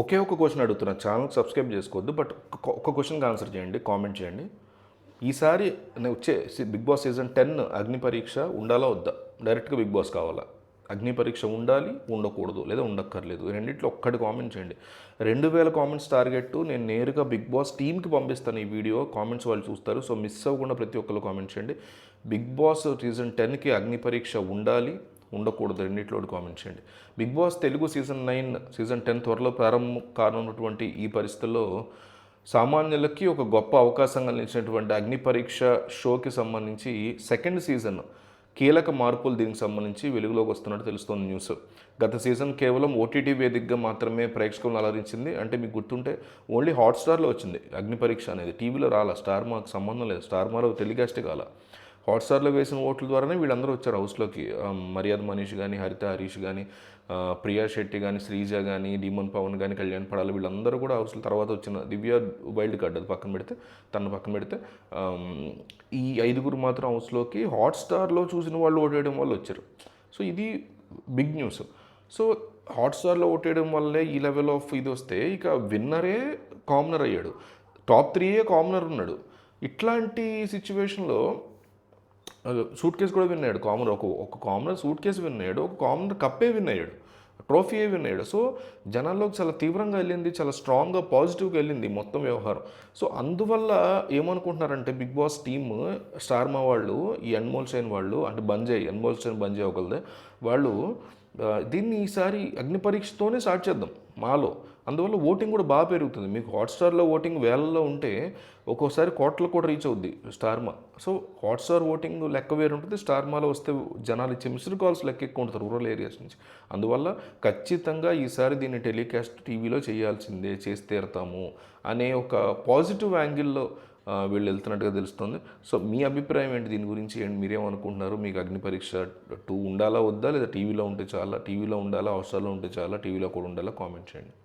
ఒకే ఒక క్వశ్చన్ అడుగుతున్నా. ఛానల్‌కి సబ్స్క్రైబ్ చేసుకోవద్దు. బట్ ఒక్క క్వశ్చన్‌కి ఆన్సర్ చేయండి. కామెంట్ చేయండి. ఈసారి వచ్చే బిగ్ బాస్ సీజన్ 10 అగ్ని పరీక్ష ఉండాలా వద్దా? డైరెక్ట్‌గా బిగ్ బాస్ కావాలా? అగ్ని పరీక్ష ఉండాలి, ఉండకూడదు లేదా ఉండక్కర్లేదు. ఈ రెండిట్లో ఒక్కటి కామెంట్ చేయండి. 2000 కామెంట్స్ టార్గెట్ నేను నేరుగా బిగ్ బాస్ టీమ్‌కి పంపిస్తాను ఈ వీడియో. కామెంట్స్ వాళ్ళు చూస్తారు. సో మిస్ అవ్వకుండా ప్రతి ఒక్కరు కామెంట్ చేయండి. బిగ్ బాస్ సీజన్ 10కి అగ్ని పరీక్ష ఉండాలి, ఉండకూడదు రెండిట్లో కామెంట్ చేయండి. Bigg Boss Telugu season 9 season 10 త్వరలో ప్రారంభం కానున్నటువంటి ఈ పరిస్థితుల్లో సామాన్యులకి ఒక గొప్ప అవకాశంగా నిలిచినటువంటి అగ్ని పరీక్ష షోకి సంబంధించి సెకండ్ సీజన్ కీలక మార్పులు దీనికి సంబంధించి వెలుగులోకి వస్తున్నట్టు తెలుస్తోంది న్యూస్. గత సీజన్ కేవలం ఓటీటీ వేదికగా మాత్రమే ప్రేక్షకులను అలరించింది. అంటే మీకు గుర్తుంటే ఓన్లీ హాట్స్టార్లో వచ్చింది అగ్ని పరీక్ష అనేది. టీవీలో రాలా, స్టార్ మాకు సంబంధం లేదు, స్టార్ మాలో టెలికాస్టే కాల. హాట్స్టార్లో వేసిన ఓట్ల ద్వారానే వీళ్ళందరూ వచ్చారు హౌస్లోకి. మర్యాద మనీష్ కానీ, హరిత హరీష్ కానీ, ప్రియా శెట్టి కానీ, శ్రీజ కానీ, డీమన్ పవన్ కానీ, కళ్యాణ్ పడాలి వీళ్ళందరూ కూడా హౌస్లో తర్వాత వచ్చిన దివ్య వైల్డ్ కార్డ్ అది పక్కన పెడితే ఈ 5గురు మాత్రం హౌస్లోకి హాట్స్టార్లో చూసిన వాళ్ళు ఓటేయడం వల్ల వచ్చారు. సో ఇది బిగ్ న్యూస్. సో హాట్స్టార్లో ఓటేయడం వల్లే ఈ లెవెల్ ఆఫ్ ఇది వస్తే ఇక విన్నరే కామనర్ అయ్యాడు. టాప్ 3 కామనర్ ఉన్నాడు. ఇట్లాంటి సిచ్యువేషన్లో సూట్ కేసు కూడా విన్ అయ్యాడు. ఒక కామనర్ సూట్ కేసు విన్ అయ్యాడు, ఒక కామనర్ కప్పే విన్ అయ్యాడు, ట్రోఫీయే విన్ అయ్యాడు. సో జనాల్లోకి చాలా తీవ్రంగా వెళ్ళింది, చాలా స్ట్రాంగ్గా పాజిటివ్గా వెళ్ళింది మొత్తం వ్యవహారం. సో అందువల్ల ఏమనుకుంటున్నారంటే బిగ్ బాస్ టీమ్ స్టార్ మా వాళ్ళు, ఈ అన్మోల్ సేన్ వాళ్ళు, అంటే అన్మోల్ సేన్ బంజయ్ ఒకళ్ళదే వాళ్ళు దీన్ని ఈసారి అగ్ని పరీక్షతోనే స్టార్ట్ చేద్దాం మాలో. అందువల్ల ఓటింగ్ కూడా బాగా పెరుగుతుంది. మీకు హాట్స్టార్లో ఓటింగ్ వేలల్లో ఉంటే ఒక్కోసారి కోట్ల కూడా రీచ్ అవుద్ది స్టార్మా. సో హాట్స్టార్ ఓటింగ్ లెక్క వేరు ఉంటుంది, స్టార్మాలో వస్తే జనాలు ఇచ్చే మిస్డ్ కాల్స్ లెక్క ఎక్కువ ఉంటుంది రూరల్ ఏరియాస్ నుంచి. అందువల్ల ఖచ్చితంగా ఈసారి దీన్ని టెలికాస్ట్ టీవీలో చేయాల్సిందే, చేసి తీరుతాము అనే ఒక పాజిటివ్ యాంగిల్లో వీళ్ళు వెళ్తున్నట్టుగా తెలుస్తుంది. సో మీ అభిప్రాయం ఏంటి దీని గురించి? ఏంటి, మీరేమనుకుంటున్నారు? మీకు అగ్ని పరీక్ష 2 ఉండాలా వద్దా, లేదా టీవీలో ఉంటే చాలా, టీవీలో ఉండాలా, హాట్స్టార్లో ఉంటే చాలా, టీవీలో కూడా ఉండాలా? కామెంట్ చేయండి.